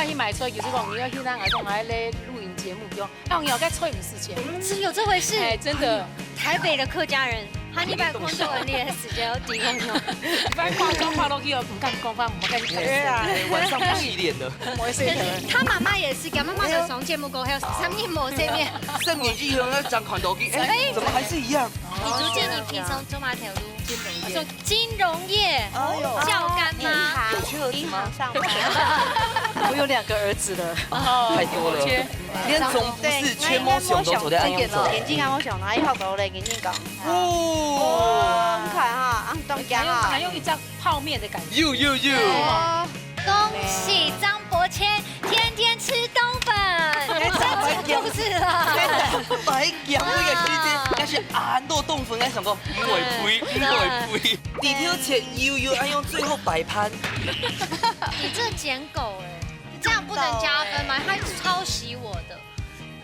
摆去卖菜，就是讲你要去咱讲来咧录影节目中，要要该菜唔是钱。是有这回事？哎，真的。台北的客家人，他一般工作人力的时间有抵用用。一般化妆化落去哦，唔敢讲话，唔敢去看。对啊，晚上不洗脸的。我洗脸。他妈妈也是，给妈妈的从节目过后，上面抹这面。剩年纪后那张款都给，哎，怎么还是一样？你逐渐你平常做哪条路？金融业，教干妈，有缺儿子吗？上班。我有2个儿子了，太多了。连总不是缺摸熊都走在暗用走。眼睛按摩熊，拿一号狗嘞，给你讲。哦，你看哈，啊，东家哈。还用一张泡面的感觉。呦。恭喜张伯谦天天吃冬粉，这就是了。白讲那个时间，但是俺都冻粉，还想讲因为呸，底条切悠，还用最后摆盘。你这捡狗哎，你这样不能加分吗？他抄袭我的。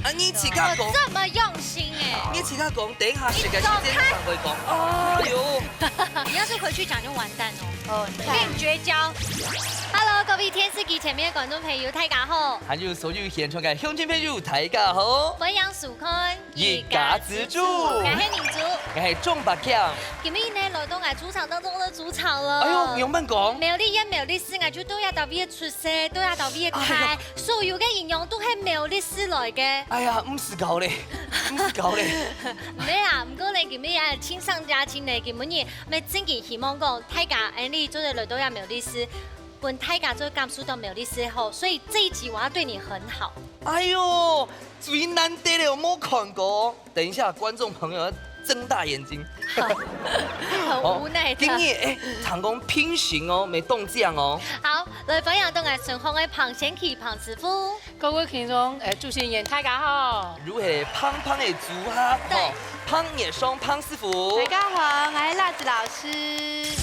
啊，你自家讲，这么用心哎！你自家讲，等一下时间上会讲。哎呦，你要是回去讲就完蛋哦。哦，跟你绝交。Hello， 各位电视機前面的觀眾朋友，大家好。還有所有現場嘅鄉親朋友，大家好。我楊淑坤，一家之主，感謝民族，我係鍾百強。今日呢來到我主場當中的主場了。哎呦，你用慢講。苗栗一、苗栗四，我就都要到邊出世，都要到邊開，所有嘅形容都係苗栗四來嘅。哎呀，唔是搞咧，唔是搞咧。唔係啊，唔過你今日也親上加親咧，今日咪真嘅希望講大家安利做嘅來到要苗栗四。本泰嘎就感受到苗栗四後，所以這一集我要對你很好。哎呦，最難得了，我冇看過。等一下，觀眾朋友要睜大眼睛。很無奈的。今日長工品行哦，沒凍醬哦。好，來分享到我順豐的龐先琪龐師傅。各位聽眾，主持人大家好。如係胖胖的豬哈，胖也雙胖師傅。大家好，我係辣子老師。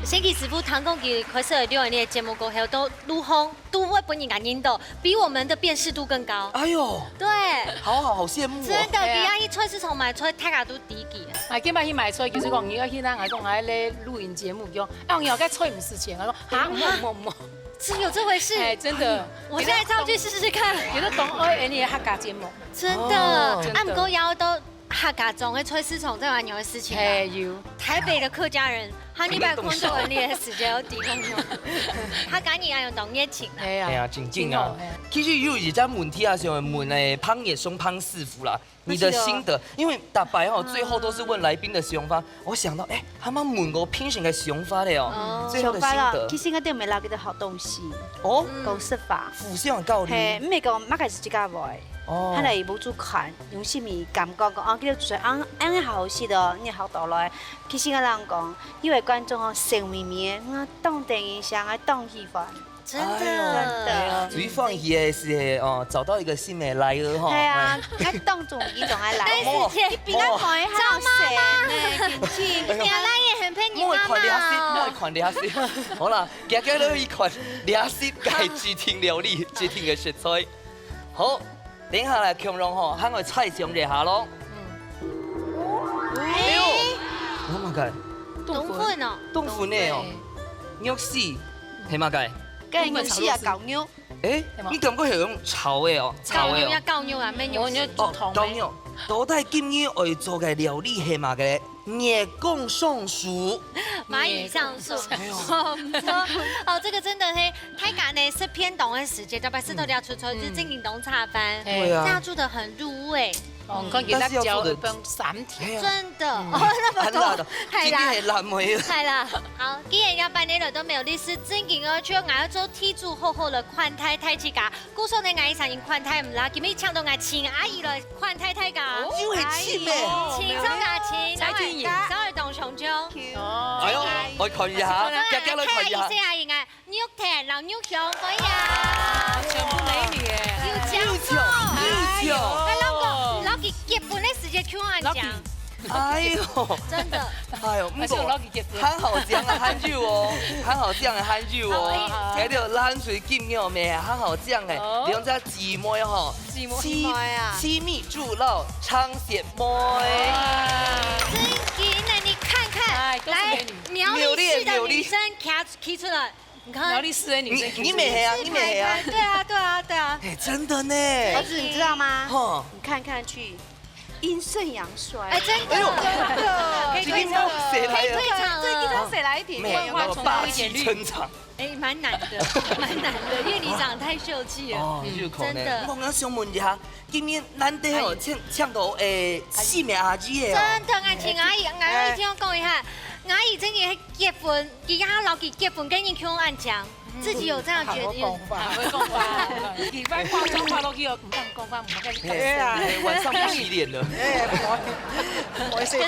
先琪師傅唐公給開設了6年的節目過後，都如風都會本人感應到，比我們的辨識度更高。哎呦，對，好羨慕哦。真的，比阿去菜市場買菜，大家都低級。啊，今擺去買菜，就是講你要去咱講來咧錄影節目中，要該菜唔是錢，我講啊，冇，是有這回事？哎，真的，我現在照去試試看。有得懂2年的客家節目，真的，按過腰都。客家種的菜市場在玩牛的事情。哎有。台北的客家人，他一般工作人力的時間有抵用用。他趕緊要用農業情啦。哎呀，真勁啊！其實有一個問題啊，想問誒胖也松胖師傅啦，你的心得，因為大白哦，最後都是問來賓的想法。我想到，他們問我品行嘅想法咧哦，最後的心得。其實我哋咪留幾多好東西。哦。講實話。互相教理。係，唔係講乜嘅是自家話。哦，佢哋冇做看，用什麼感覺講啊？叫做做安好事的，你學到來。其實我人講，因為觀眾哦，笑眯眯，我當電影上，我當喜歡。真的。最放棄嘅是哦，找到一個新嘅來兒哈。係啊，我當中一種係來。你比我講一下神呢，點知？原來也很配你媽媽。我看兩攝，好啦，家家都可以看兩攝嘅家庭料理、家庭嘅食材。好。等下來強榮吼，喊我菜上一下咯。哎呦 ，Oh my god！冬粉哦，冬粉呢哦，肉絲係嘛計？梗係肉絲啊，舊肉。誒，你感覺係用炒嘅哦，炒嘅。舊肉啊，咩肉？哦，舊肉。到底今日我做嘅料理係嘛嘅？野貢松鼠，蚂蚁上樹，哦，唔錯，哦，這個真的係太趕呢，是偏凍的時節，特別是頭條出出就正經凍茶飯，對啊，這樣做得很入味。哦，講給他教一本3條，真的，哦，那麼多，係啦，係辣味，係啦。好，既然要辦呢度都沒有歷史，正經嘅就嗌做剔住厚厚的款太太子家，故說呢嗌上因款太唔啦，今日搶到嗌親阿姨來款太太家，就係親咩？親中家親，再見影，稍微動熊中。哦，哎呦，我看一下，家家來看一下。睇下應該肉田老肉熊可以啊，全部美女誒，有獎喎，有獎。老幾結婚的時間去我講，哎呦，真的。哎呦，还是有老几结婚。喊好这样的喊酒哦，喊好这样的喊酒哦，睇到咱水金鸟咩啊，喊好这样的，利用这姊妹吼，亲密助老，唱姐妹。真紧呢，你看看，哎都是来美女苗栗市的女生提出了，你看苗栗市的女生，你美黑啊，你美黑啊，对啊，哎，真的呢。儿子，你知道吗？哈，你看看去，阴盛阳衰。哎，真的，可以今天退场了，谁来可以了退场这地了。方谁来填？没有那么霸气撑场。哎，蛮难的，因为你长得太秀气了。哦，入口呢真的。我刚想问一下，今年咱哋哦唱到四名阿姊的哦。真的，阿晴阿姨，阿姨聽我講一下，阿姨真嘅結婚，而家老幾結婚，跟人向暗牆，自己有這樣決定。會講話，而家化妝化到佢又唔敢講翻，唔敢講。对啊，晚上不洗脸了。我識佢。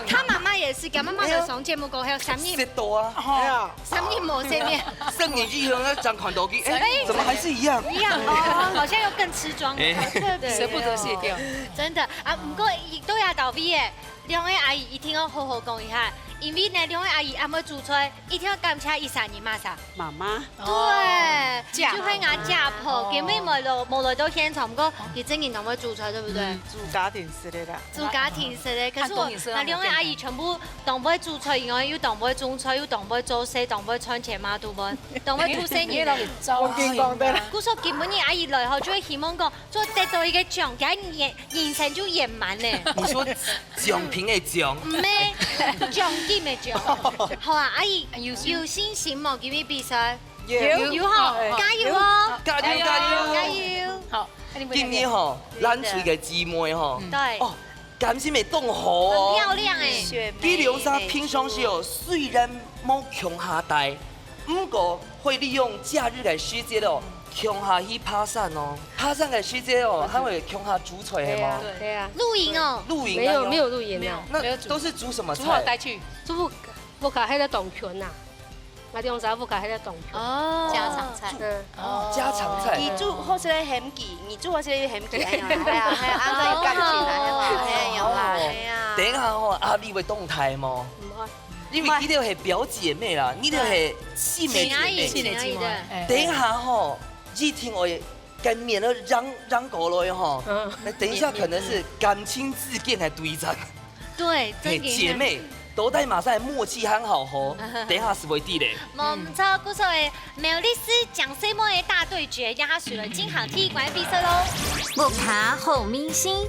他媽媽也是，佢媽媽就上節目過後3年色多啊，係啊， 3年冇見面，剩年紀用那張款頭機，哎，怎麼還是一樣？一樣哦，好像又更吃妝。捨不得卸掉。真的啊，不過亦都有道理嘅。兩位阿姨一定要好好講一下，因為呢兩位阿姨阿妹煮出來，一定要感謝伊三年嘛啥。媽媽。對，就係我家婆，根本冇來到現場，不過佢真係同我煮出來，對不對？煮家庭式的啦。煮家庭式的，可是我那兩位阿姨全部都唔會煮菜，因為又都唔會種菜，又都唔會做事，都唔會穿錢嘛，對唔對？都唔會吐生意。我見講得啦。故所根本你阿姨來後就會希望講，做得到一個獎，佢眼神就圓滿咧。你說獎品的獎，唔係獎金嘅獎。好啊，阿姨有信心冇？今日比賽有好，加油哦！加油加油加油！好，今年吼，咱厝嘅姊妹吼，對，哦，感情咪凍好很哦。漂亮誒。基流沙平常時哦，雖然冇窮下大，不過會利用假日嘅時節哦，窮下去爬山哦。爬山嘅時節哦，還會窮下煮菜係嗎？对啊，露營哦。露營没有露营啊，那都是煮什麼煮好帶菜？去。煮不卡迄个冻泉呐，我用啥不卡迄个冻泉，哦，家常菜。嗯，家常菜。你煮好似咧鹹記，你煮好似咧鹹記，係啊，啱啱夾住來，係有啦，係啊。等一下吼，阿你會動態嗎？唔愛，因為呢條係表姐妹啦，呢條係細妹請阿姨，姐妹。請阿姨的。等一下吼，一聽我跟免了嚷過來吼，那等一下可能是感情事件來對戰。對，真嘅。姐妹都帶馬上默契很好吼，等一下是會地嘞。冇唔錯，故所謂苗栗市獎細妹的大對決，讓他輸了金行體育館比賽咯。木卡好明星，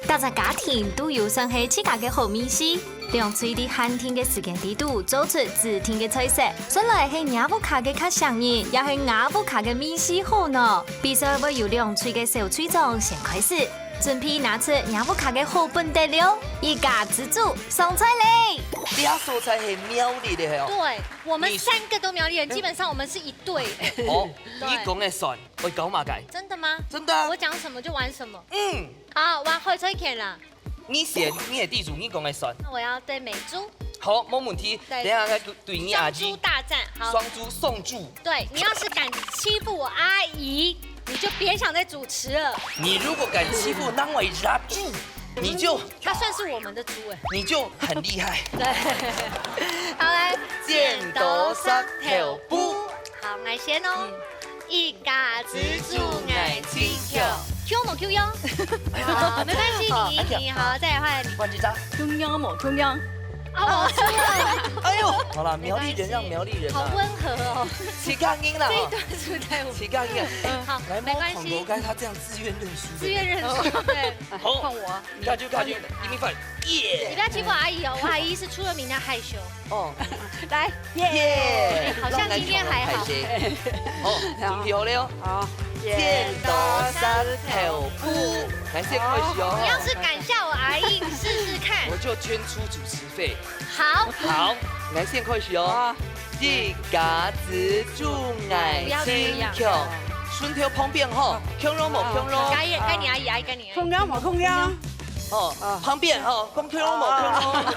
大家家庭都有算係自家嘅好明星。兩嘴啲喊聽嘅時間地度做出自聽嘅菜色，算來係雅布卡嘅較上癮，也係雅布卡嘅明星好呢。比賽會由兩嘴嘅小隊長先開始，準備拿出雅布卡嘅好本得了，一家之主上菜嘞！你阿素菜係苗栗的哦。對，我們3個都苗栗人，基本上我們是一對。哦，你講嘅算，我講馬解。真的嗎？真的啊我講什麼就玩什麼。嗯，好，玩開吹拳啦。你先，你係地主，你講嘅算。那我要對美珠。好，冇問題。等一下再對你阿雙豬姊。大戰。好。雙豬送豬。對，你要是敢欺負我阿姨，你就別想再主持了。你如果敢欺負那位阿豬，你就他算是我們的豬哎。你就很厲害。對。好來，剪刀石頭布。好，我先哦。一家之主愛情 Q 冇 Q 喲。好，沒關係，你贏。好，再來換你。換幾張？中央冇中央。啊，我輸了。哎呦，好啦，苗栗人讓苗栗人好啦。溫和哦。起槓音啦，這一段是不是太起槓音。好，來，沒關貓係。該他這樣自願認輸。自願認輸，對。好，換我。卡就卡就，give me five，你耶！不要欺負我阿姨哦，我阿姨是出了名的害羞。哦，來，耶！好像今天還好。哦，準備好了哦。好。剪刀石頭布，來先開始哦。你要是敢笑我阿姨，試試看我。就捐出主持費。好。好，來先開始哦。一家之主愛情強，順條旁邊吼，強咯冇強咯。該你阿姨，該你阿姨。中央冇中央。哦，旁邊哦，講強咯冇強咯。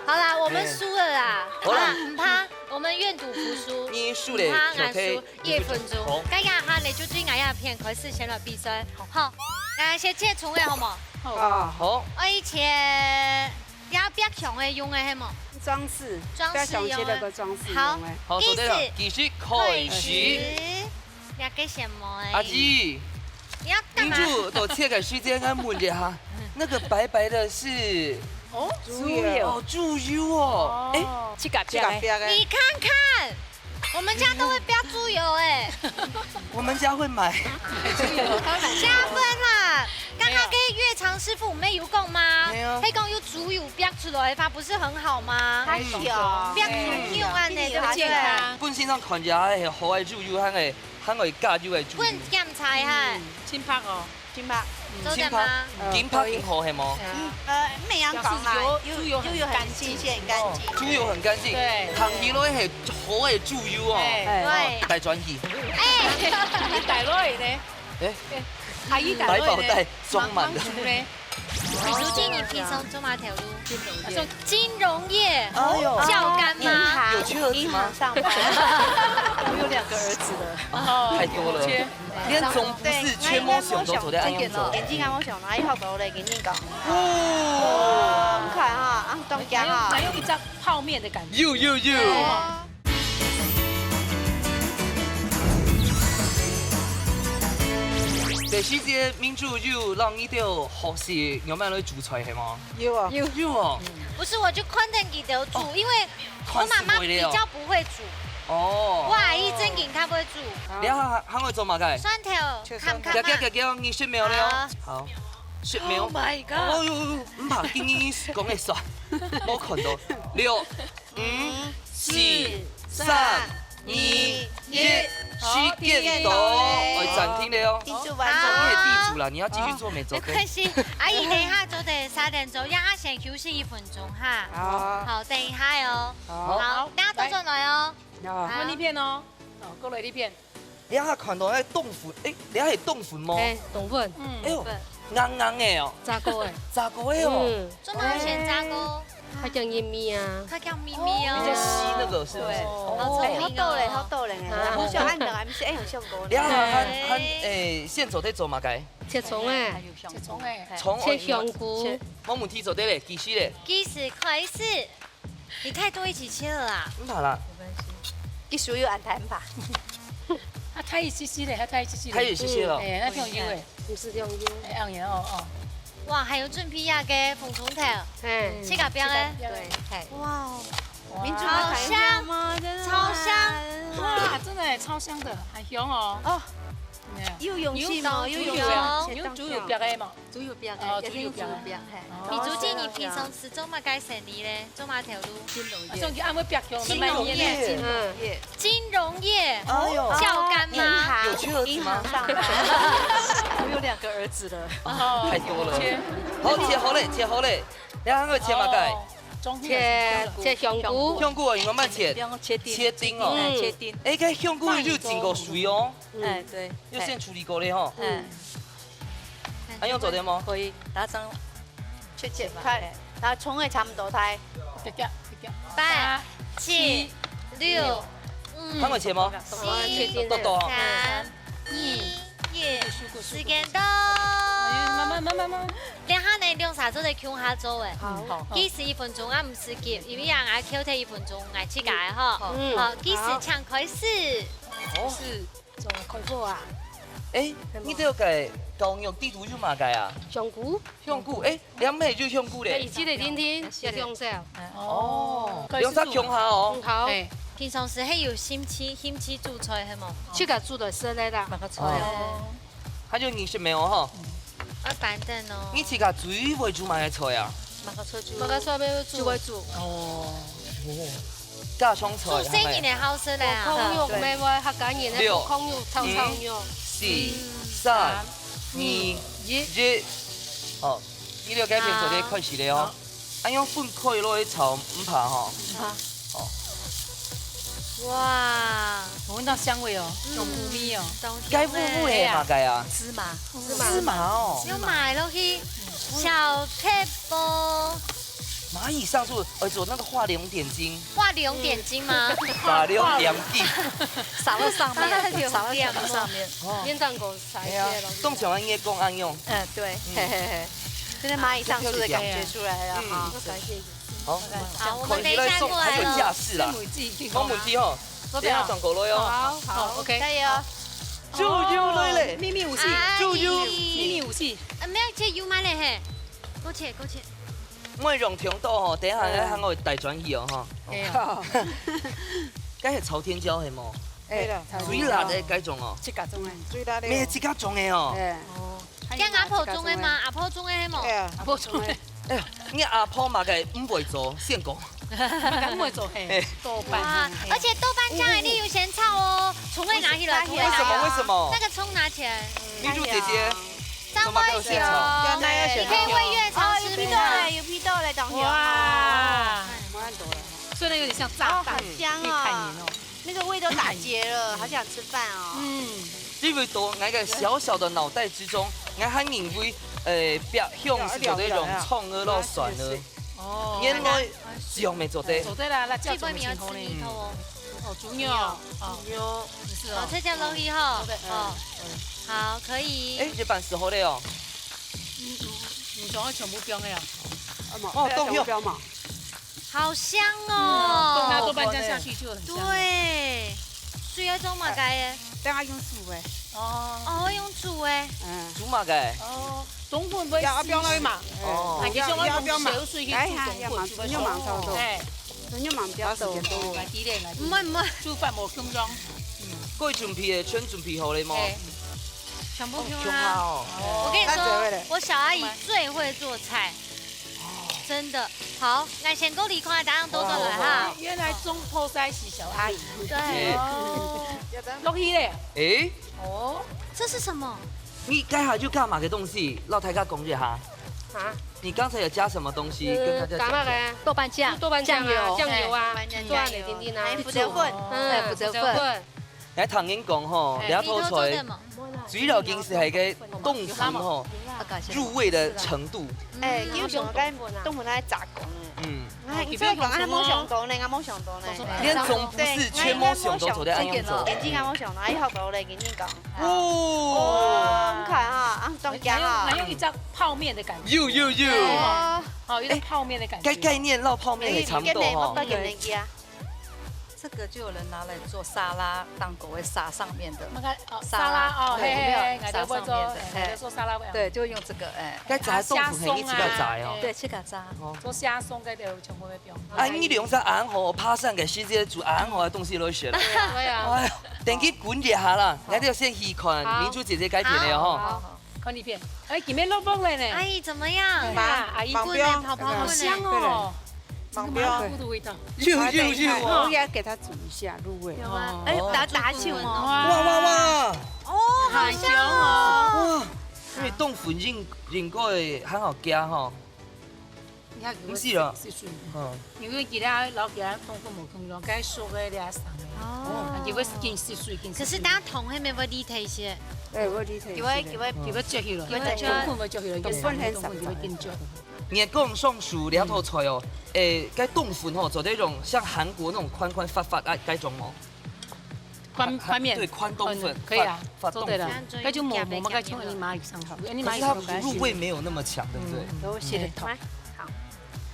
好啦，我們輸了啦。好啦唔怕，我們願賭服輸。你輸咧唔怕，就可以輸1分鐘。好。今日哈，你就最愛一片，開始先來比賽。好。来先切葱的好冇？啊，好，我以前要别熊的用的系冇？装饰，装饰用的切了个装饰好用的。好，做对了，继续开始。要给什么哎？阿基，你要干嘛？民主，我切个时间，俺问一下，那个白白的是猪油，哦猪油哦，哎，去改这个别个，你看看，我们家都会标猪油哎，我们家会买。加分啦！刚刚跟岳长师傅没有讲吗？没有黑讲有猪油标出来，它不是很好吗？太小，标猪油啊，那对不健对？康，本身上看起来係好嘅豬油，香嘅加油嘅豬油问。检菜哈，轻拍哦，金巴，做得吗？點拍點好係冇？咩樣講啦？豬油很乾淨新鮮乾淨。豬油很乾淨，對行起來係好嘅豬油哦。对，大轉移，哎，你帶落嚟呢？誒，阿姨帶百寶落嚟呢袋裝滿的。呢？李书记，你平常走哪条路？說金融业，哎呦教干銀吗？行有去兒子銀嗎行上班，我有2個兒子了。哦太多了，連總不是缺毛熊都走在安陽走。眼睛啱我上哪一學到咧？跟你講，哦，你看哈，啊東哪用江哈哪，用一張泡面的感覺？呦呦呦！第四節民主有讓你哋學習有咩嚟煮菜係嗎？有啊，有哦。不是，我就看等给得煮，因为我妈媽比較不會煮，哦我。阿姨正經她不會煮。你下行會做乜嘅？蒜頭，看看嘛。叫，你雪苗了。好，雪苗。 Oh my god！哦呦，唔怕，今年講嘅爽，我看到6、5、4、3、2、1，時間到，我暫停了哦。叮嘱你完成。也地主了，你要繼續做沒做沒？關係，阿姨等一下做得3點鐘，讓她先休息1分鐘哈。好，好，等一下喲。好，好，等下多做來哦。好，我呢片哦，哦，過嚟呢片，你下看到迄凍粉，誒，你係凍粉嗎？哎，懂粉，哎呦，硬硬的哦，炸過的，炸過的哦，嗯，做乜先炸鍋？還叫鹽米啊，它叫咪咪比較稀那哦。個是不是？好哎，好聰明到咧，好哦。到咧，啊我想按兩個 MC，哎，用上過你下咧。喊現做在做乜嘅？切葱誒，切葱誒，從切香菇，我問題做對咧，繼續咧，計時開始，你太多一起切了啦。唔怕啦，佢屬於按彈法。它太一絲絲咧，它太一絲絲。開始謝謝了。哎，那挺有味，唔是用油，哎，昂然哦哦，哇，還有準備呀嘅鳳蟲頭，哎，切個邊咧？對，哇哦，民主好香嗎？超香。哇，真的超香的，很香哦。哦，咩啊？有用心嗎？有用有心。有豬肉邊嘅嘛？豬肉邊哦嘅，豬肉邊嘅邊，米珠姐，你平常吃做乜解生意咧？做乜條路？總之按會邊香，金融業，嗯，金融業，哎呦，教干銀嗎？行有去兒子銀嗎行上班。我有2個兒子了。哦太多了切好切好咧，切好咧，你下個切乜嘅？切香菇，香菇啊，用慢切，用切丁，切丁哦。嗯切丁。哎，個香菇就整個水哦，哎，對，要先處理過咧吼。嗯，還用做點嗎？可以打成切看，然後葱也差不多太。8、7、6、還會切嗎？切丁的，多多。 3、2、1，時間到。慢，等下呢，用啥做嚟強下做誒？好，計時1分鐘，我唔是急，因為我 Q 睇1分鐘，我切解吼。嗯好，計時搶開始。哦，是做開貨啊，哎，你都要改教育地圖就嘛改啊？香菇，香菇，哎，兩尾就香菇哎，咧。這個點點，也用少，哦，用它強下哦。好，哎，平常時係有興趣煮菜係冇？這個煮的是那啦，哦，它就你是沒有哈？我板凳哦。你自家最會煮乜嘢菜啊？那個菜要煮會煮，哦，家常菜煮生意嘅好食咧啊！空肉咩話客家人咧，空肉炒炒肉， 4、3、2、1，哦，你了解平做咧開始咧哦。按用粉可以落去炒，唔怕吼。哇，我聞到香味哦，有烏米哦，該糊糊嘅嘛該啊？芝麻，芝麻哦。要買落去小撇步，蚂蚁上树，做那个画龙点睛，画龙点睛吗？画龙点睛。撒到上面，撒到点墙上面。烟弹狗撒一哎呀些东西。动起来应该公安用。嗯，对，嘿嘿嘿。真的蚂蚁上树的感觉出来了哈。撒一些。好，好，我们等一下过还有来了。架势啦，讲问题吼，等下转过来哦。好，OK，加油！就有来嘞，秘密武器，就有秘密武器，没有这油买嘞嘿，勾起勾起。我用程度吼，等下咧喊我大转去哦吼。哎呀，该系朝天椒系冇？对了，水辣的该种哦，这个种的，最大的。咩这个种的哦？哎，跟阿婆种的吗？阿婆种的迄么？哎呀，不错，哎呀，你阿婆嘛个唔会做现讲，赶快做嘿，豆瓣哇，，而且豆瓣酱一定有咸菜哦，葱会拿起来，为什么？为什么那？个葱拿起来，秘书姐姐，张威秀，你可以喂月常吃有皮豆嘞，有皮豆嘞，同学。哇，蛮多了。所以那有点像炸弹，好香可以看哦盐哦，那个胃都打结了，好想吃饭哦。嗯，因为到我个小小的脑袋之中，我很认为，别向是做这种创鹅肉蒜呢，哦，原来是用没做的。走对了，那叫这杯米要什么情况呢？吃米头哦，哦，猪肉，哦，哟，是哦，，哦这叫龙鱼哈，对哦，好，可以。哎，这办时候的哦，你总要全部标的呀，哦动用标嘛，好香那哦！豆瓣酱下去就很香。，对，水要种嘛该的，等下用煮诶，哦，哦用煮诶，嗯，煮嘛个，哦，冬粉不会要标那嘛，哦啊，其实我要标嘛，用水去哎煮呀，冬粉，要忙操作，哎，要忙标时间多。来几点来？唔会唔会，煮饭无轻装，过准备的全准备好了吗？哎，全部用中啦。哦，我跟你那只会说嘞，我小阿姨最会做菜，真的。好，那先够离开，大家多多来哈。原来中破塞是小阿姨，对，哦，落去嘞，哎，哦，这是什么？你该下就干嘛个东西？让大家讲一下。啊，你刚才有加什么东西？跟大家讲。干嘛个？豆瓣酱，豆瓣酱啊，酱油啊豆瓣酱，做安尼点点啊还。有福德粉，嗯，福德粉来唐人讲吼，了头出来，水料经是系个冻粉吼入味的程度。哎，基本上该冬粉爱炸工的。嗯，哎，你这个讲俺冇上到呢，俺冇上到呢。连总不是全摸熊都做的安样做。眼睛俺冇上到，哎，学到嘞，跟你讲。哦，哦，你看哈，啊，中间啊还。用一张泡面的感觉，有有有，哦，哦，一张泡面的感觉，概念绕泡面的差不多吼。我给你啊。这个就有人拿来做沙拉，当狗会撒上面的。那个哦沙拉哦，嘿嘿，俺就会做，俺就做沙拉，对，就用这个，哎，该炸豆腐很一起要炸哦。对，去嘎炸。做虾松该有全部会标。啊，你利用在安河趴上给世界煮安河的东西都学了。对啊。哎呀，等去滚一下啦，咱就先细看民主姐姐改片的吼。好，看你片，哎，里面落蹦了呢，阿姨怎么样？阿姨滚呢，泡泡好滚香呢。哦，旁边麻菇的味道，我要给它煮一下入味。哎，打球哦。哇哇哇！哦，好香哦！哇，因为冻粉认过的很好加吼。不是了，是水，嗯，因为其他老其他东风无空用，该说的俩啥的，哦，因为是更是水，更可是大家桶还没有立体些，哎，我理解。几位几位，就要接去了，因为冬粉要接去了，冬粉很少就会更接。你讲上树了头出来哦，诶，该冻粉吼做那种像韩国那种宽宽发发该种哦。宽面对，宽冬粉可以啊，发做对了冻，那就抹嘛该从你蚂蚁上去，你蚂蚁可是它入味没有那么强，对不对？都写的头。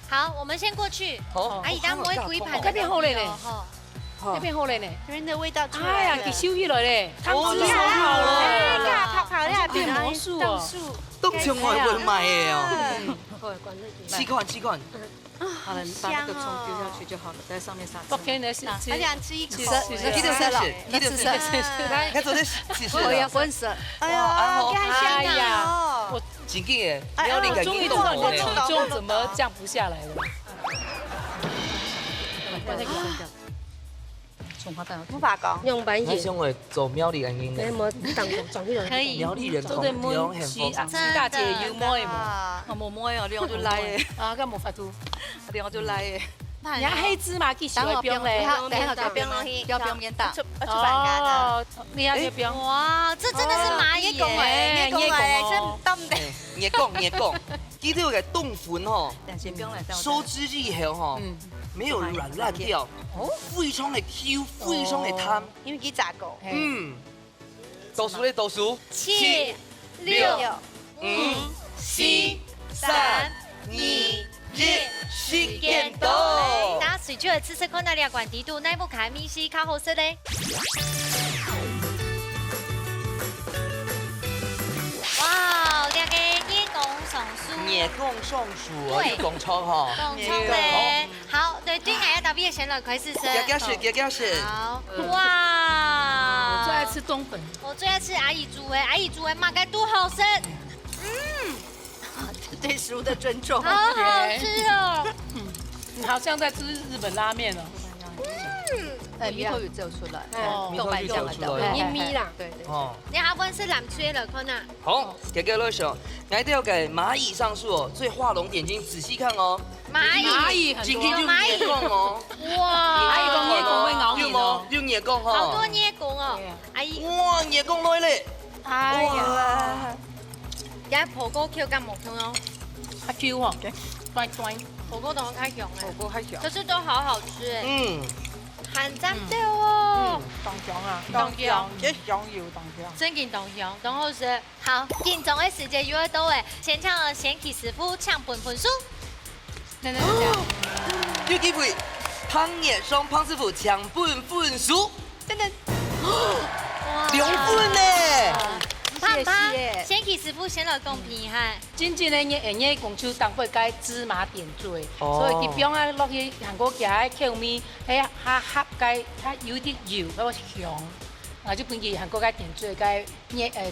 好，我们先过去。好，阿姨，当我一盘那边好嘞呢，哦那边好嘞呢，这边的味道出哎呀，来了。给收起来嘞，汤哦汁烧好哎，了，看跑在变魔术哦，冻青我会买的哦，管试看。好了，你把那个葱丢下去就好了，在上面撒不可能是好想吃一口。你就吃了，你就吃了，你昨天试试我要了，分色。哎呀，这很香啊！哦，真紧的，哎苗栗我给你冻终于知道你的的体重怎么降不下来了。葱花蛋无法讲。用板野，我想会做苗栗人哎，的，莫当装去可以苗栗人做对同样焖鸡幸福。大姐油馍的嘛，啊，我摸哦，两就来的，啊，干冇法度，两就来的。人家黑芝麻去小冰嘞，等下就冰落去，要冰面大。出板干啊！哦，你要冰，哇，这真的是蚂蚁耶！哎，你也讲哦，冻的。你讲，记得给冻粉吼，但是不用来到收汁以后吼，没有软烂掉，非常的 Q， 非常的弹。因为佢炸过。嗯，倒数嘞，倒数。 7、6、 5、4、3、2、1，时间到。大家水就会吃吃看那俩管底度，那部卡米西卡好色嘞。哇，两个叶公上树，叶公上树，对你讲错哈。讲错嘞。好，对，对俺特别先来开始吃。加是。好，我哇！最爱吃冬粉，我最爱吃阿姨煮的，阿姨煮的马该多好吃，对食物的尊重。好好吃哦。你好像在吃日本拉面哦。米头鱼只有出来，哦豆瓣酱的豆对咪咪啦，对对。哦，你下份是南吹了，看呐。好，加来想，俺一定要给蚂蚁上树哦，所以画龙点睛，仔细看哦。蚂蚁，很今天就多，叶公哦。哇！蚂蚁讲叶公会咬你哦。用叶公哈。好多叶公哦，阿姨，哇，叶公来嘞！哎呀，也火锅 Q 干木 Q 哦，它 Q 哦，端端。火锅都很开熊哎，锅还小。可是都好好吃哎，嗯，很赞对哦，当姜啊，当姜，这香油当姜。真劲东香，东好吃。好，紧张的时间又要到哎，先抢了贤启师傅抢本分数。有机会，胖叶双胖师傅抢本分数，等等，哇2分呢。胖胖谢谢，贤启师傅先来公平哈。真正的叶公手当会加芝麻点缀，哦所以佢表啊落去韩国夹喺口面，喺下合加它有啲油，嗰個香，啊就變佢韓國加點缀加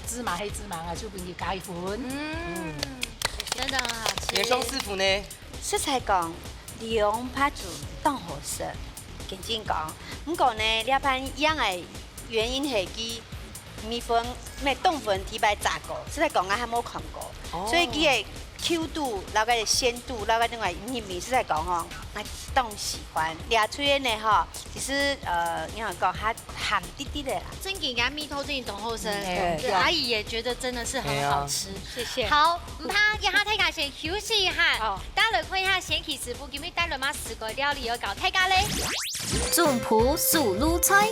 芝麻黑芝麻啊，就變佢加一份。真的很好吃。叶双師傅呢？食材講兩拍煮當好食，認真講。不過呢，呢盤樣嘅原因係佢米粉咩凍粉提白炸過，實在講我還冇看過，所以佢嘅 Q 度，然後個鮮度，然後個另外米實在講吼，我當喜歡。倆出嘅呢吼，其實因為講它鹹啲啲的啦。真给人蜜透真懂后生，对阿姨也觉得真的是很好吃。謝謝。好，唔怕，一下睇下先休息一下好，待會看一下賢啟師傅今日帶來乜四個料理要搞睇下咧。總鋪素滷菜，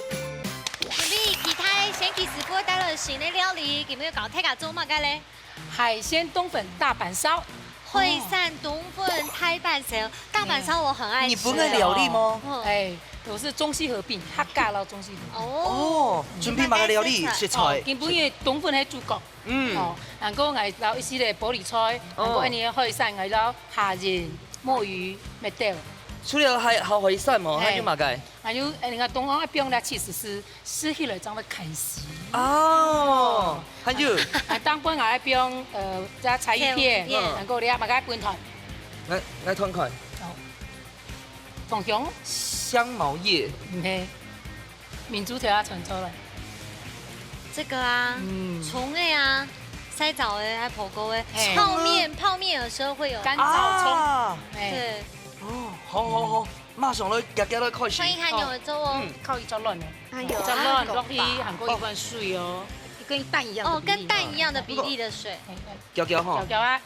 今日其他賢啟師傅帶來新的料理，今日要搞睇下做乜嘅咧？海鮮冬粉大阪燒，惠善冬粉太板燒，大阪燒我很愛吃。你不會料理嗎？嗯哎，我是中西合併，客家撈中西合併。哦，哦，準備買個料理食材。基本嘅冬粉係主角。嗯，哦，韓國係撈一啲嘅玻璃菜，韓國一年海產係撈蝦仁、墨魚、麥豆。除了還海產嘛，還有乜嘅？還有人家東方一邊咧，其實是吃起來將會看戲。哦，還有，啊，當本來一邊加柴魚片，韓國咧嘛個本團，來團看，同樣香茅葉，唔係民族條啊傳出來。這個啊，蔥的啊，塞枣的，還火鍋的，嘿泡麵有時候會有。乾燥蔥，哎，對，哦，好，馬上來夾來開始歡。迎看有的做哦。靠一隻卵嘅，哎呦一隻卵落去韓國一份水哦，跟蛋一樣。哦，跟蛋一樣的比例的水。夾吼條，條啊，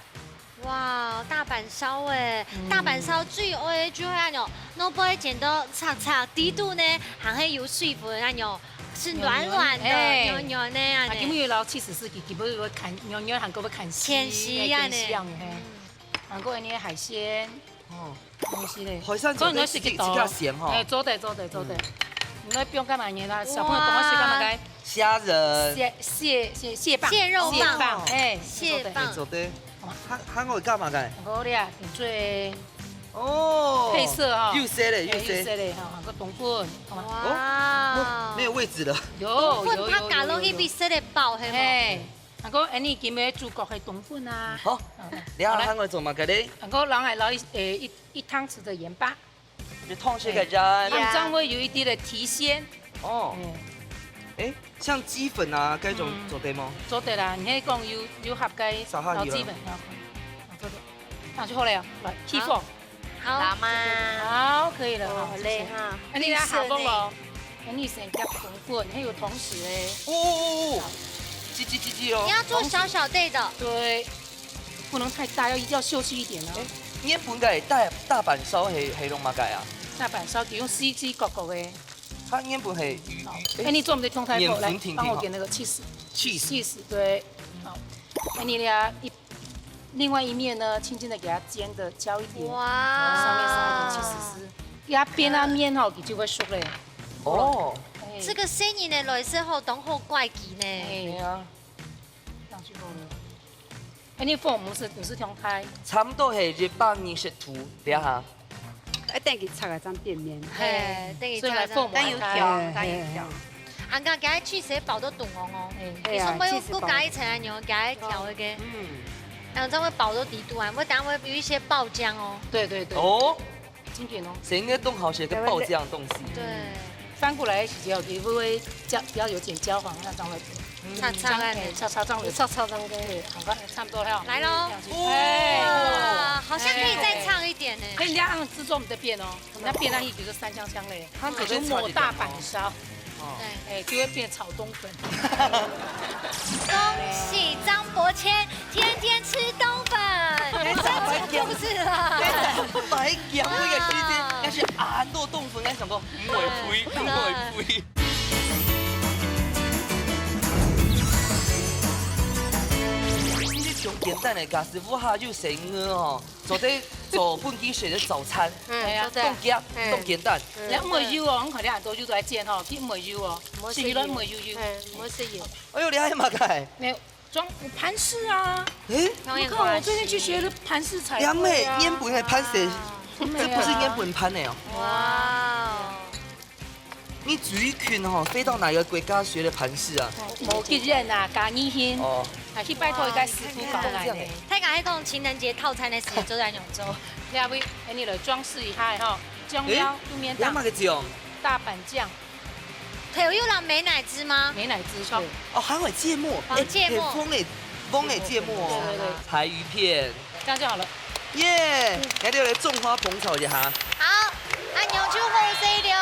哇，大阪燒哎，大阪燒最愛就係那種，我不會剪到擦擦底度呢，還會有水分那種，是軟軟的、哎軟軟的啊啊，基本要撈70世紀，基本要看娘娘韓國要看戲，看戲啊呢樣嘿。韓國嘅海鮮，哦，東西咧，海產做得自己較鹹吼，哎，做得。你那不用幹嘛呢啦？小朋友懂我學幹嘛該？蝦仁，蟹棒，蟹肉棒哎，蟹棒做得，韓國幹嘛嘅？我咧點做哦，配色哈？又色嘞，又色嘞哈，韓國冬粉，好嘛？哇，沒有位置了。有粉它加落去比色的爆，係嘿冇？，韓國誒你今日主角係冬粉啊。好，你好，韓國做乜嘅咧？韓國人係撈一湯匙的鹽巴，你燙水嘅它人。這樣會有一啲的提鮮。哦，哎，像雞粉啊，該種做得嗎？做得啦，你講有合雞撒下油撈基本，做得，那就好了，來起火，好，辣嘛，好，可以了，哦，好好嘞哈。哎，你來下風咯，你先加冬粉，還有同時咧，哦，雞哦你。要做小小對的，對，不能太大，要秀气一点哦。烟本该大阪烧系弄嘛改啊？大阪烧就用丝角角的。它烟本系鱼。哎，你做我们的通菜锅，来面挺帮我给那个 cheese。 cheese 对，好。哎，你俩另外一面呢，轻轻的给它煎的焦一点，哇上面撒一点起司丝，给它煸啊面吼，就会熟嘞。哦，哎这个生意呢，来时候懂好怪奇呢。对啊，上去后呢。哎，你父母是通菜，差不多系日本日式图，底下。一定去拆个张便面，嘿，等于所以来父母但有菜。条，但有条。俺家加去谁包都懂哦哦。你说啊没有不加一层牛，加一条那个，然后这会包都底度啊，我等下会有一些爆浆哦。对对对。哦，经典哦。谁应该动好写个爆这样的东西？对，翻过来比较也不会比较有点焦黄那种的。擦擦干的，擦这样的，擦这样的，对，好吧，差不多了。来喽！哎，哇，好像可以再唱一点呢。可以这样制作我们的面哦，我们那面那一比如三香香嘞，我就抹大阪烧，对，哎，就会变炒冬粉。恭喜张伯谦天天吃冬粉，不是啦。白讲那个时间，那是安豆冻粉，那想讲唔会飞，唔会飞。上简单的，家师傅下就成个哦，做半鸡血的早餐，係啊，冻鸡、冻简单。你唔會要哦，我看你很多就在煎哦，佢唔會要哦，是佢唔會要。唔好食鹽。哎呦，你还嘛改？沒有裝盤式啊，哎，你看我最近去學的盤式菜。杨妹，烟本的盘色，这不是烟本盘的哦。哇，你自己群哦，飞到哪个国家学的盘式啊？冇吉人啊，加二軒，哦，還去拜託一個師傅幫來呢。太講迄種情人節套餐的時候就在揚州。你阿位，哎，你來裝飾一下哈，醬料入面杨嘛个酱，大阪醬，有有人美乃滋嗎？美乃滋對，哦，还有芥末，芥末风的芥末哦，对对对柴鱼片，這樣就好了。耶！来就来种花捧场一下。好，按牛就好勢了。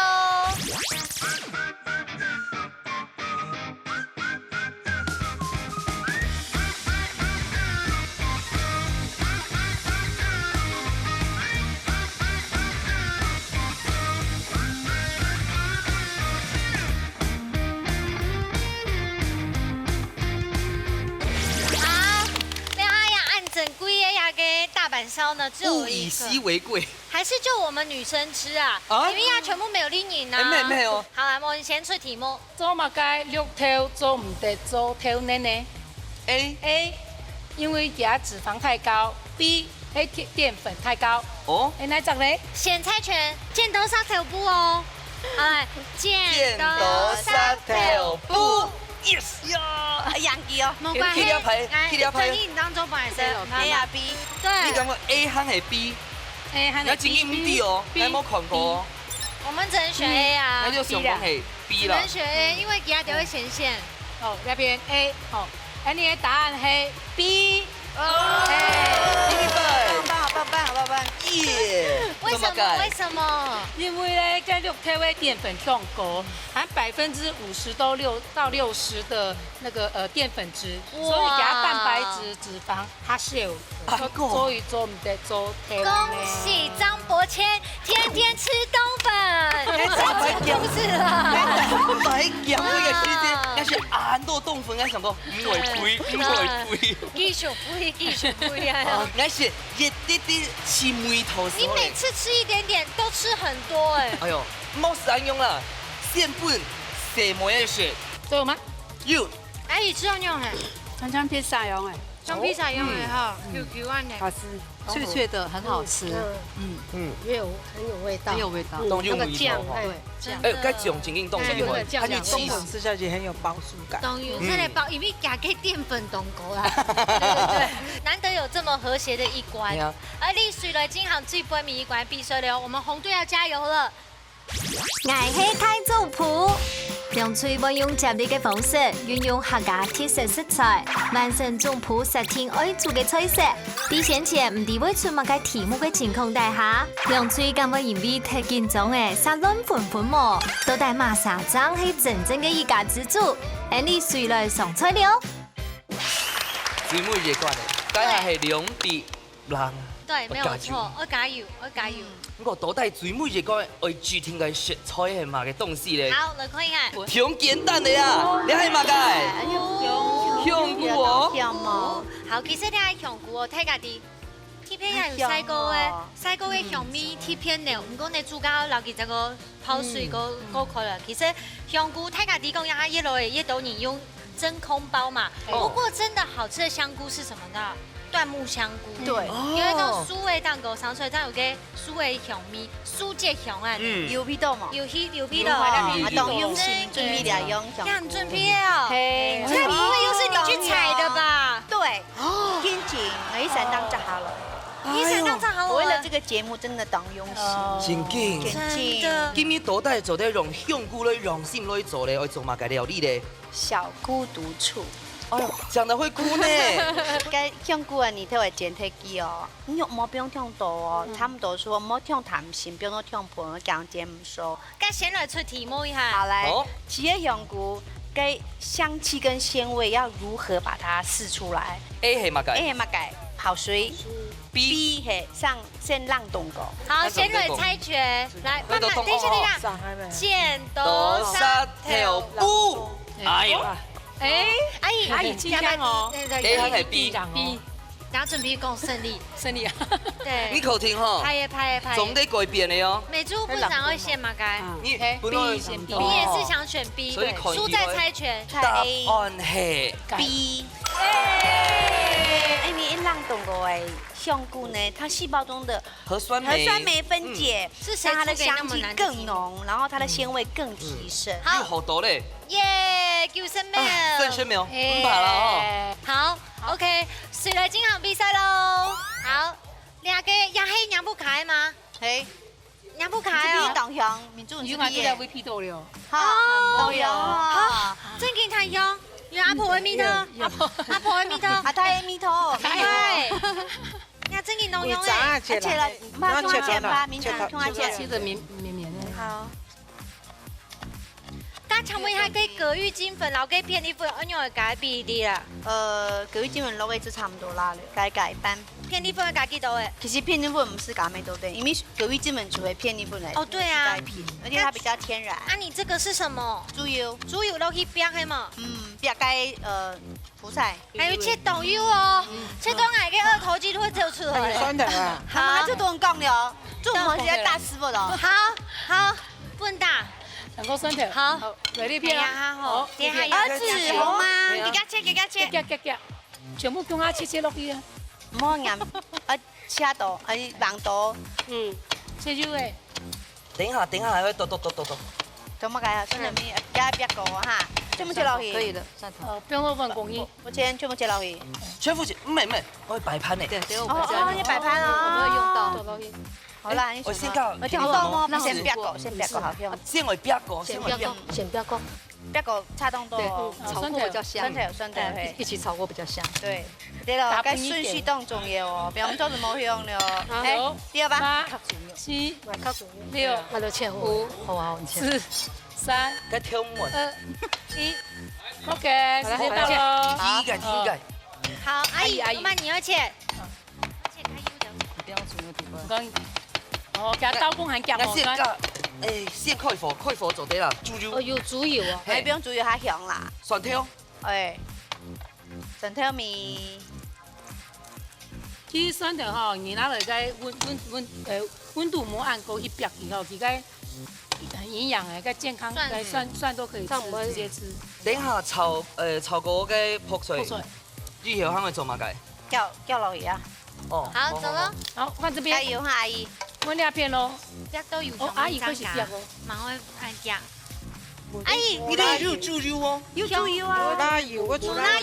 大阪烧呢，只有物以一稀个，为贵，还是就我们女生吃啊？啊因为它全部没有拎饮啊。没有。好来，我们先出题目。做嘛該綠頭做唔得做頭呢呢 A 因為它脂肪太高。B 澱粉太高。哦，哪一隻呢？选猜拳，箭头杀头部哦。好来，箭头杀头布，yes 呀！洋基哦，没关系。去了牌来，去了牌正义你当中本来是 A 啊 B，对。你感觉 A 和系 B？那真英唔对哦，你冇看过哦。我们只能选 A 啊。那就上讲系 B 啦只能。选 A，因为其他就会显现。哦，那邊 A 好，你的答案係 B。棒，耶！为什么？为什么？因為咧，跟綠頭的澱粉重高，含50%到60%的那個澱粉質，所以給它蛋白質、脂肪它少，所以做唔得做頭。恭喜张伯谦天天吃冬粉，不是啦。白讲那个时间，那是安豆冻粉，那想讲唔会飞，唔会飞。技术不一样。那是一滴滴吃梅头时你候嘞。每次吃一点点，都吃很多哎。哎呦，冇善用啦，现本什么也是对我吗？有。哎，你吃用用哎，很像披萨用哎，像披萨用哎哈，QQ 按哎。好吃，脆脆的，很好吃，也有很有味道，很有味道。都用那个酱，梅头哈。对，哎，该种真紧冻是因为它去气死。吃下去很有饱足感。冬油这类包，因为加给淀粉冻狗啦。对，难得有这么和谐的一关。而丽水了金行最杯米一关必胜了，我们红队要加油了。爱喜太族谱，用嘴運用接力嘅方式，運用客家特色食材，完成種譜實天愛做嘅菜式。比先前唔知會出乜嘅題目嘅情況底下，用嘴咁嘅因為睇見種嘅殺卵盤盤模，到底馬沙張係真正嘅一家之主，而你誰來上菜了？水母熱關嘅。改下係兩滴人。对，没有错，我加油，我加油。我倒帶最每一個愛煮添嘅食材係嘛嘅東西咧？好，來看一下。挺簡單的啊，你係嘛嘅？香菇哦。香哦，好，其實你係香菇哦，睇家己。貼片也有細個嘅，細個嘅香米貼片了，唔過你煮到留幾隻個泡水個開啦。其實香菇睇家己講呀，一來一到你用真空包嘛。不過真的好吃的香菇是什麼呢？椴木香菇。對，因為講酥嘅蛋糕上出來，真有個酥嘅香米，酥隻香啊。有味道嘛？有味啊，道。當用心準備兩樣香菇。你很準備哦。嘿，這不會又是你去採的吧？對，天晴，我一山當摘下了。一山當摘好了。為了這個節目，真的當用心。真勁。真的。今日倒帶做啲用香菇嚟用心嚟做咧，愛做嘛嘅料理咧？小菇獨處。哎呦，講得會哭呢。cái香菇啊，你睇下剪太機哦，你肉冇不用燙多哦，差唔多說冇燙淡先，不用燙盤，講剪唔熟。該先來出題目一下。好來，吃嘅香菇，該香氣跟鮮味要如何把它試出來 ？A 係乜嘅 ？A 係乜嘅？泡水。B 係先冷凍過。好，先來猜拳，來，慢慢，等一下，剪刀石頭布。哎呦！阿姨，清香哦。 A 行係 B，然後準備講勝利，勝利啊！對，你口聽吼，拍，總得改變的哦。美珠不想會選嘛該？你本來想 B 也是想選 B，所以輸在猜拳。答案係 B。因為一冷凍過嘅香菇呢，它細胞中的核酸酶分解，是誰讓它的出給那香氣麼難的更濃，然後它的鮮味更提升。好，好多嘞。耶，叫聲咩？勝選沒有？唔怕啦哦。好 ，OK， 誰來進行比賽嘍？好，兩個也係兩不開嗎？嘿，兩不開哦。哦。當香，民主你看這個 VP 到了。都有。好，真勁太香，有阿婆的米頭，阿婆的米頭，阿太的米頭，對。你真勁濃濃誒。切了，媽用剪吧，民主用下剪。切得綿綿的。好。大家問一下，佢葛玉金粉，然後佢片底粉，安樣嘅比例啦？葛玉金粉落位置差唔多啦，改一半。片底粉會加幾多誒？其實片底粉唔是加咩都對，因為葛玉金粉除了片底粉來。哦，對啊。而且它比較天然。啊，你這個是什麼？豬油。豬油落去煸係嘛？煸該蔬菜。還有切豆油哦，切到矮嘅二頭肌都會走出來。酸的啊。媽，這都很講了，這我們現在大師傅了。好，不能打。兩個酸頭。好，來呢片啊。好，兒子好嗎？給它切。夾，全部叫我切落去啊。唔好硬，切到，硬到。切肉誒。等一下，還會剁。做乜解啊？酸頭面加一個哈，全部切落去。可以的，蒜頭。不用問公益。我全部切落去。全部唔係，我會擺盤呢。對，你擺盤我沒有用到。好啦，我先教。我聽到我先煸過，先好香。先我煸過，先煸過。煸過差當多。炒過比較香。酸頭，一起炒過比較香。對，對了，該順序當重要哦，不要做什麼香了。哎，第二吧。 8、7、6、我都切好。 5、好啊，你切。 4、3、該挑門。 2、1。OK，時間到咯。第一個。好，阿姨，媽你要切。不要煮那地唔講。哦，加刀工還夾我好。先開火做啲啦，豬油。有豬油啊。不用豬油，它香啦。蒜頭。蒜頭面。其實蒜頭吼，你拿來個溫度冇按高去煸去吼，佢個很營養誒，個健康，蒜都可以直接吃。等下炒過嘅撲水。魚油香會做乜嘅？叫落去啊。哦。好，走咯。好，換這邊。加油哈，阿姨。我兩片咯。煸到油哦，阿姨開始煸哦。慢慢按煸。阿姨，你哋有豬油哦？有豬油啊。冇拉油，我冇拉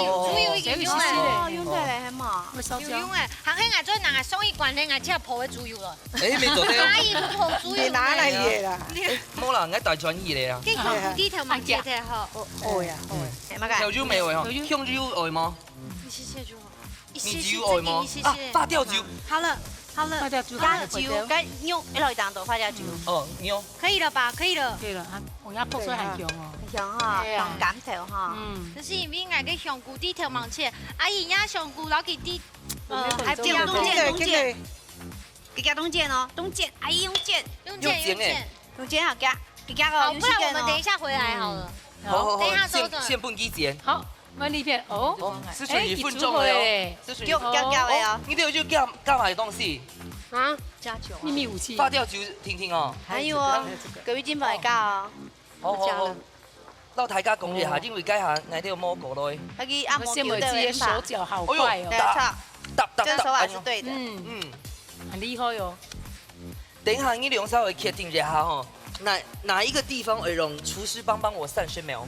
油，豬油已經用誒。用得嚟係嘛？會燒焦。用誒，行起我做人送一罐咧，我只泡嘅豬油咯。誒，未做呢？阿姨不泡豬油。你哪嚟嘢啦？冇啦，我大轉移嚟啊。跟佢啲頭毛切得好。哦呀，係乜嘅？調油未會嗬？香油會嗎？一些些就好。米油會嗎？啊，發酵油。好了。發酵豬發酵，該用一落一檔都發酵豬。哦，牛。可以了吧？可以了。對了，我要泡水很香哦。像哈，用感头哈。就是因为俺个香菇低头忙切，阿姨呀香菇老给低，还不用东剑，给家东剑哦，东剑，阿姨用剑，用剑，用剑好给家好，哦。不然我们等一下回来好了。好，等一下周总现半几钱？好，我那片哦，是属于一分钟的哦，是属于叫的哦。你都有干嘛的东西？啊，加酒。秘密武器。发吊酒听听哦。还有哦，隔壁金牌教哦。好。到大家讲一下，因为解下那条摸过来。那个按摩先我球的手脚好快哦。对，错，这个手法是对的。很厉害哟。等一下，你两稍微确定一下哈，哪一个地方会让厨师帮我散生苗？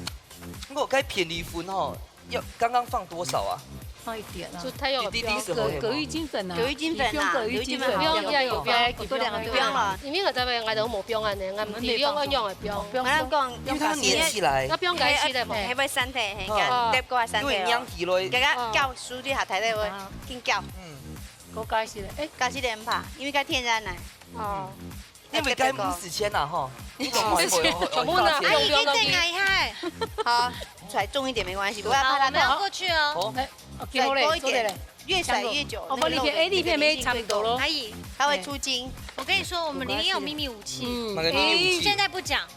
我该便宜分哈，要刚刚放多少啊？放一点啊。就它有葛玉金粉啊，葛玉金粉啊，葛玉金粉不用要有标，多两个不用了。因为我这边我都冇标案的，我唔利用用的标。我讲，因为它粘起来。那标改起来冇？迄尾身体，嘿，叠过身体。因为粘起来。大家叫书记下台的话，紧叫。我解释了，哎，解释点怕，因为该天然来。哦。因为该5000呐哈，你讲完全部呢？阿姨给点厉害，好，甩重一点没关系，不要好，怕它我们要过去哦。甩多一点，越甩越久。我们那片没差不多咯。阿姨，它会出筋。我跟你说，我们里面有秘密武器，现在不讲，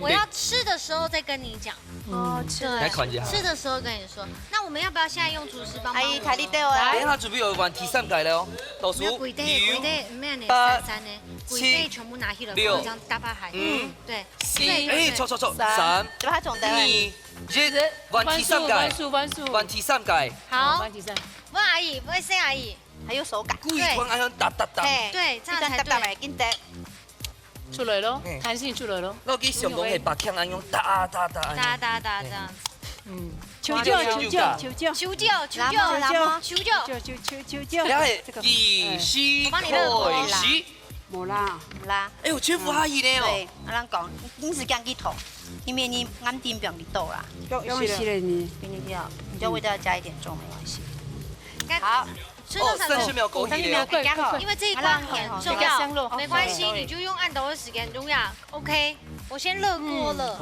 我要吃的时候再跟你讲。哦，吃了。吃的时候跟你说。那我们要不要现在用厨师帮忙？阿姨，台里对哦。等一下准备有玩第3届了哦，倒数鬼的，没有呢，3呢，鬼的全部拿去了，这样大把海。对。错，3、就把它总得。2、1，玩第3届，玩第3届。好。问阿姨，问谁阿姨？还有手感。故意放那样哒。对，这样才对。出来咯，弹性出来咯。我去上讲的白腔安用哒这样子。求救！然后继续开始。冇啦。哎呦，全副阿姨呢哦。对，阿人讲，你是讲去头，因为你按定表你豆啦。用洗了你。给你掉，你就味道加一点重没关系。好。30秒勾起了。因为这一关很重要，没关系，你就用按头的时间很重要。OK， 我先热锅了。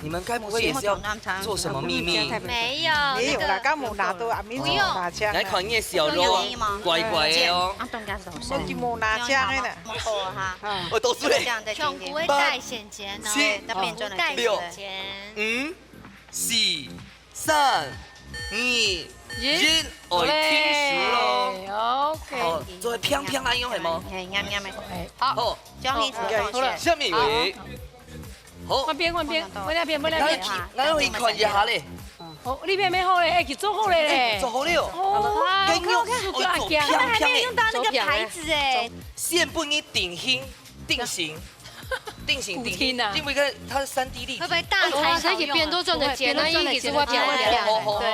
你们该不会也是要做什么秘密？没有，没有啦，刚冇拿到阿明拿枪。来看你的小肉，乖乖的哦。我就冇拿枪的。我都是嘞。全不会带显钱哦，那变装的6、5、4、3、2、1，我听熟咯。OK。做会飘飘安用系吗？系啱啱嘅。好，将你好了，下面一位。好。换边，我那边。咱可以看一下嘞。哦，那边没好嘞，去做好嘞。做好了。哦，跟用我还没有用到那个牌子哎。线不你定型。因为它是3D 立体。会不会大台可以变多种的节，那一直会漂亮。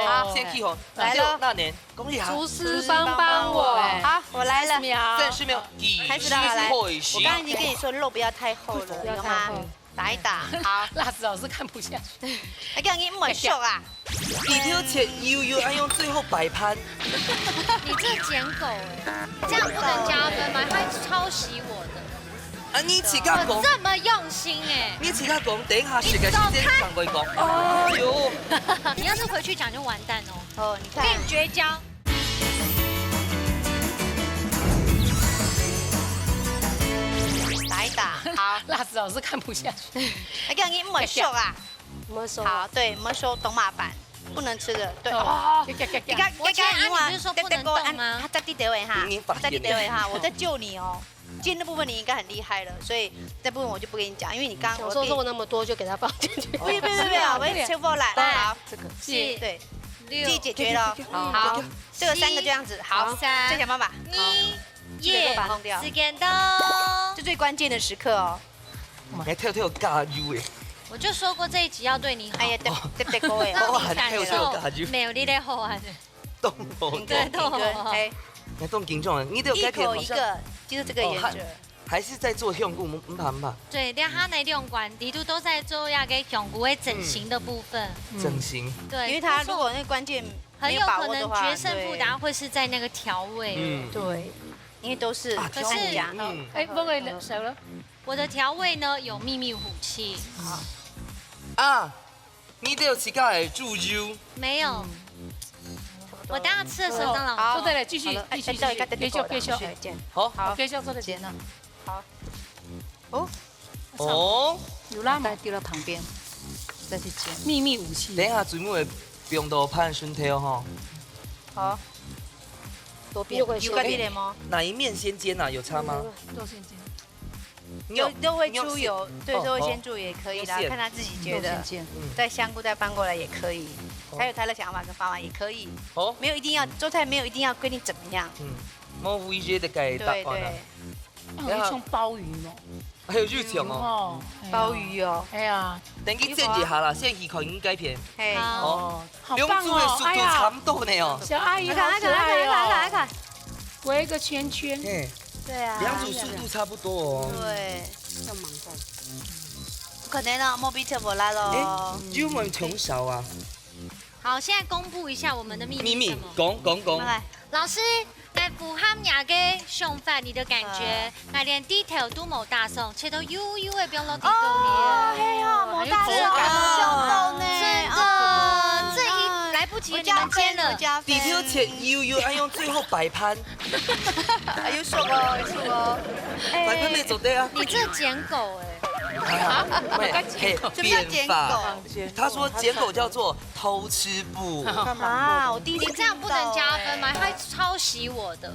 好，先去哦。来了，那年恭喜厨师帮我。好，我来了。30秒，开始了，来。我刚刚已经跟你说肉不要太厚了，有吗？打一打，好。辣子老师看不下去。我讲你没熟啊。一条前悠爱用最后摆盘。你这捡狗哎，这样不能加分吗？他抄袭我的。啊！你自家讲，这么用心哎！你自家讲，等一下时间上会讲。哎呦！你要是回去讲就完蛋哦。哦，你看，跟你绝交。打一打，好。辣子老师看不下去。我讲你没熟啊。没熟。好，对，没熟懂麻烦，不能吃的，对。你看，我讲你不是说不能动吗？他在地德伟哈，在地德伟哈，我在救你哦。今天的部分你应该很厉害了，所以这部分我就不跟你讲，因为你刚刚我说那么多就给他放进去。不要，我也切过来。好，这个是，对，自己解决了。好，这个3个就这样子。好，再想办法。耶，把它弄掉。时间到，这最关键的时刻哦。还跳加油诶！我就说过这一集要对你好。哎呀，对各位，让你感受没有你的好玩的。对，哎，你动紧张，你都一口一个。就是这个原则，还是在做香菇盘吧？对，连他那种管底都在做要给香菇的整形的部分。整形。对，因为他如果那关键很有可能决胜负，然后会是在那个调味。对，因为都是。可是，哎，不会少了。我的调味呢有秘密武器。啊，你都有自家的注油。没有。我等下吃的时候当然。做对了，继续继续继续，好，好，继续做的剪了。哦，有辣吗？再丢到旁边，再去煎。秘密武器。等一下水母会用到pan顺条哈。好，多边有有改变吗？哪一面先煎啊？有差吗？都先煎。都会出油，对，都会先注也可以啦，看他自己觉得。再香菇再搬过来也可以，还有他的想法跟方法也可以。哦，没有一定要做菜，没有一定要规定怎么样。我微热的改打对惯了。有一种鲍鱼哦。还有肉肠哦。鲍鱼哦。哎呀，等去煎一下啦，现在鱼块已经改片。嘿。哦，好两棒哦！组的速度差不多呢哦。小阿姨好可爱哦。围一个圈圈。对啊。两组速度差不多哦。对。要忙到。不可能了，莫比特伯拉喽。就我们从小啊。好，现在公布一下我们的秘密。秘密，讲。老师，来符合伢个想法，你的感觉，来连 detail 都冇打送，切到悠悠的不用落地哦，嘿呀，冇大手感动呢，真的，这一来不及，你们煎了。底条切悠悠，还用最后摆盘。有数哦，有数哦。摆盘没做对啊。你这捡狗哎。啊，变法。他说捡狗叫做偷吃布。啊，我第一次你这样不能加分吗？他抄袭我的。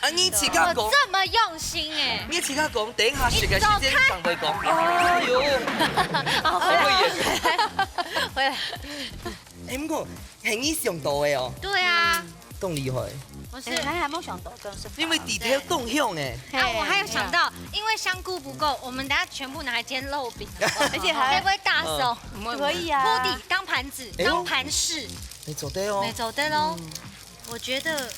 啊，你自家讲。我这么用心哎。你自家讲，等一下食嘅时间上台讲。哎呦。回来。哎，不过係你上到嘅哦。对啊。更厉害。不是，还没想到，真是。因为底条动向哎。啊，我还有想到，因为香菇不够，我们等下全部拿来煎肉饼，而且还会不会大手？可以啊。铺底当盘子，当盘饰。没做对哦。没走对喽。我觉得，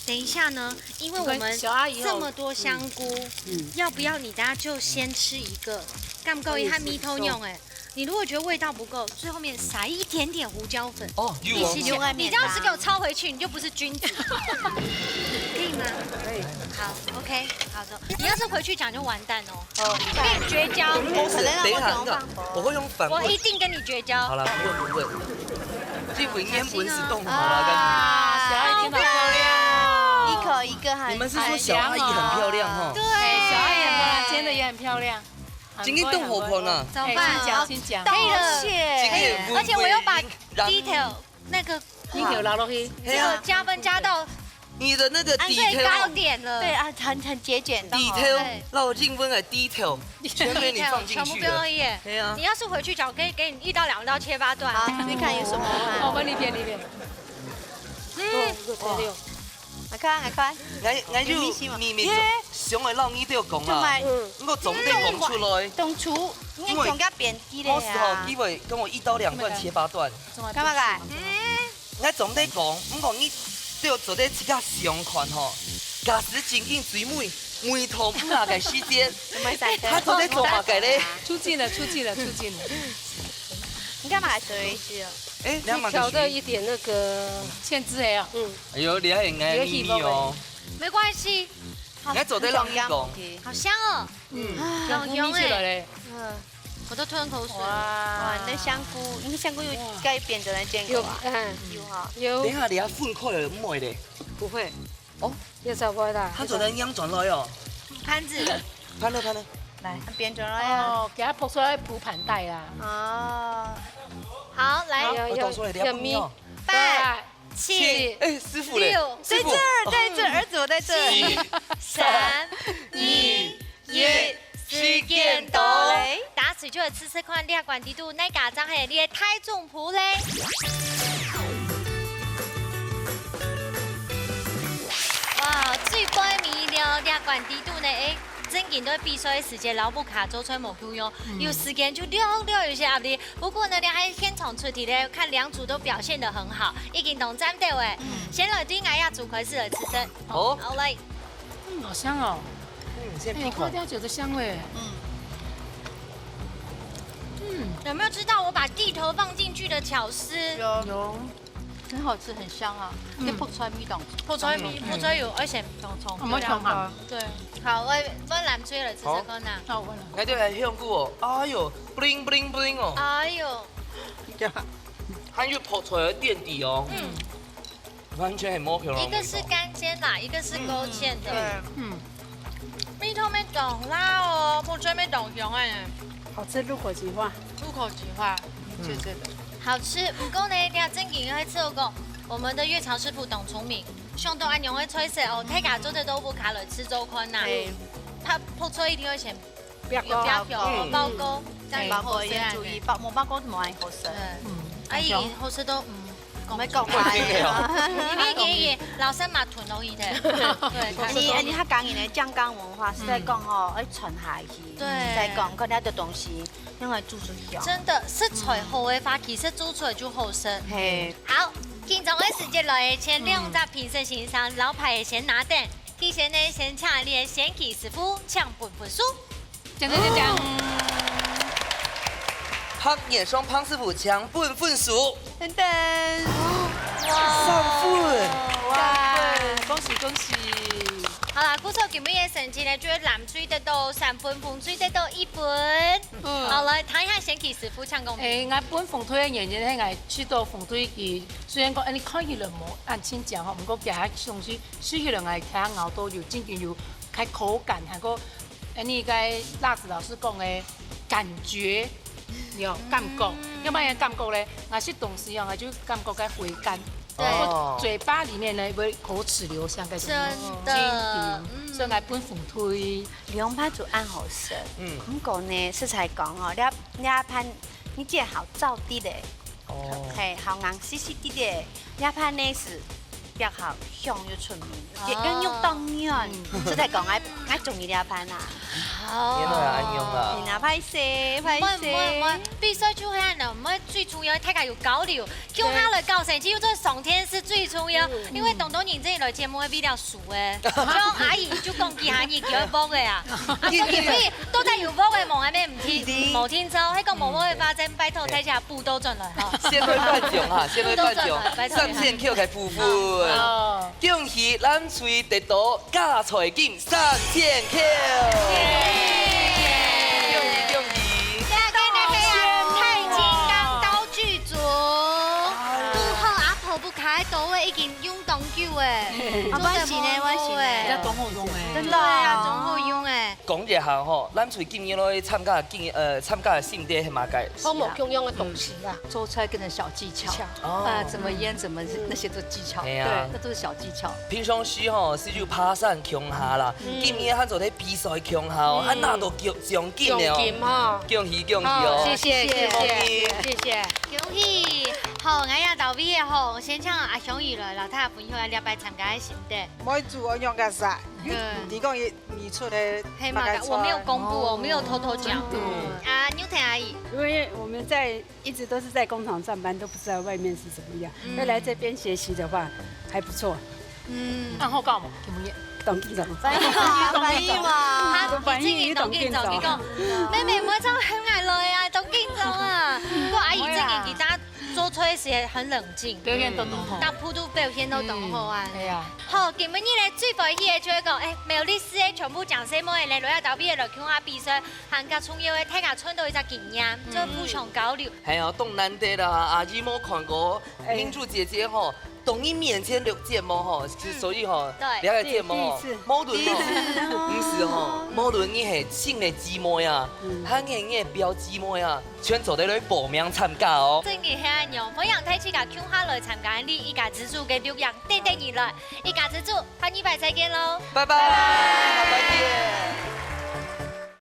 等一下呢，因为我们这么多香菇，要不要你等下就先吃一个？干不够一和米头用哎。你如果觉得味道不够，最后面撒一点点胡椒粉。哦，你这样子给我抄回去，你就不是君子。可以吗？可以。好 ，OK， 好的。你要是回去讲就完蛋哦。变绝交。等一下，我会用反问。我一定跟你绝交。好了，不问。这文言文是动物了，啊，小阿姨真的漂亮，一口一个很。你们是说小阿姨很漂亮哈？对，小阿姨很漂亮，煎的也很漂亮。今天更活泼呢。怎么办？请讲。可以了。而且我又把 detail 那个detail 拉落去，这个加分加到你的那个最高点了。对啊，很节俭的。 detail 让我进分的 detail 全给你放进全部去了。对啊。你要是回去讲，可以给你1到2刀切8段。好，你看有什么？我们里边。来看。我就秘密想的让你都要讲啦。我总得讲出来。动厨，你讲个扁机的我是吼，因为跟我1刀2段切8段。干嘛个？我总得讲，不过你都要做得自家上款吼，假使真紧水妹。梅头不拿给时间，他都在做嘛给嘞。出镜了。你干嘛还追？哎，调的一点那个芡汁的啊。哎呦，你还很爱秘密哦。没关系。你做得让你讲。好香哦。老香哎。我都吞口水。哇，那香菇，你香菇有该扁的来煎过啊？有哈。有。等下你要分开了唔会嘞？不会。哦。也找不到。他做得样转来哦。盘子。盘了。来，扁转来呀。哦，给它铺出来铺盘带啦。哦。好，来。我倒出来，你要咪。 8、7、哎，师傅嘞， 6，在这，儿子我在这。 3、2、1，时间到。打水就会吃看你管地度，那家长系你的太重谱嘞。哇，最关迷了，你管地度呢？哎。 真紧都比赛时间，老不卡周春某 Q 用，有时间就溜有些压力。不过呢，你还先从出题呢，看两组都表现得很好，已经同站对位。先来听下主奎是的吃声。好，好嘞。好香哦。现在有花雕酒的香味。有没有知道我把地头放进去的巧思？有。 很好吃，很香啊！你泡出来米档，泡出来有，而且葱，我们葱哈。对，好，我蓝追了，吃这个呢。好，我了。我就来香菇哦，哎呦，bling bling bling 哦。哎呦，它又泡出来的垫底哦，完全很摸口。一个是干煎的，一个是勾芡的。米汤没懂辣哦，不吹没懂香哎。好吃，入口即化。入口即化，就这个。好吃。不过呢，听正经会吃过，我们的粤潮师傅董聪明，上到安用会吹色哦，太家做的豆腐卡来吃周宽呐。他泡出一定会先不要包糕，这样包糕要注意，冇包糕就冇爱好食。阿姨好吃都唔要讲话。因为老生嘛囤容易的。对，你他讲伊的酱缸文化是在讲吼，要传下去。对，在讲看了的东西，用来煮出香。真的食材好的话，其实煮出来就好食。嘿，好，今朝的时间来前2集评审欣赏老牌的先拿蛋。提前呢，先请你的先起师傅抢本书。讲。胖眼霜胖师傅抢分数，等等，3分，哇，恭喜！好啦，估测今日的成绩呢，就是蓝水得到3分，红水得到1分。好，来谈一下先起师傅抢公平。我本凤腿的原因咧，我去到凤腿佢虽然讲你看起来无按亲讲吼，不过其他东西吃起来我睇咬到有真正有开口感，还个你个辣子老师讲的感觉。有感觉，要不然感觉咧，那些东西啊，就感觉该回甘。对，嘴巴里面呢会口齿留香，该真的，所以我本凤腿两盘煮按好食。不过呢，食材讲哦，两盘你这好燥啲的，嘿，好硬细细啲的，两盘呢是比较好香又纯味，要用当然，食材讲爱中意两盘啦。好，原来安用啊。你哪歹势，歹势。必须就係呢，唔係最重要，大家要交流，叫他來教成，只要做上天是最重要。因為當人這來節目係比較熟嘅，像阿姨就講其他嘢叫佢幫嘅啊，所以都在有幫嘅忙係咩唔聽冇聽周，喺個冇幫嘅發展，拜託睇下步都進來嚇。先會頒獎哈，先會頒獎，上線扣嘅部分。恭喜咱翠得到加財金3000扣。恭喜！下個呢係太極鋼道具組，都好阿婆不開到嘅一件運動球誒，我是呢，要懂好用誒，真的啊，總好用誒。講一下吼，咱翠今年咧參加的性質係嘛個？泡沫共用的东西啦，做出来跟着小技巧怎么腌怎么那些都技巧，对，那都是小技巧。平常时吼是就爬山强下啦，今年咱做咧比赛强下哦，咱拿到奖金了哦，恭喜哦！谢谢。恭喜！好，我呀到尾嘅好，先請阿香姨來，老太太分享下了解參加嘅心得。每煮我用个啥？提供你出的。黑马的，我没有公布，我没有偷偷講。啊，牛田阿姨，因为我们一直都是在工厂上班，都不知道外面是怎么样。要来这边学习的话，还不错。然後教嘛，有冇嘢？董店長，翻譯嘛，翻譯董店長。你講，妹妹唔好走向外來啊，董店長啊。不過阿姨這件吉他做出嚟時很冷靜，表現都懂好，但普度表現都懂好啊。係啊。好，今日咧最歡喜嘅就係講，沒有歷史嘅全部講什麼嘅咧，落下到邊嘅來看下比賽，行家重要嘅睇下穿到一隻經驗，做互相交流。係啊，東南地啦，阿姨冇看過民主姐姐吼。懂你面前錄節目吼，所以吼，了解節目吼，無論吼，唔是吼，無論你係新的姊妹啊，還係你表姊妹啊，全做得來報名參加哦。真嘅係安樣，歡迎睇自家搶下來參加你一家之主嘅錄影，等等而來，一家之主，下禮拜再見咯，拜拜，下拜見。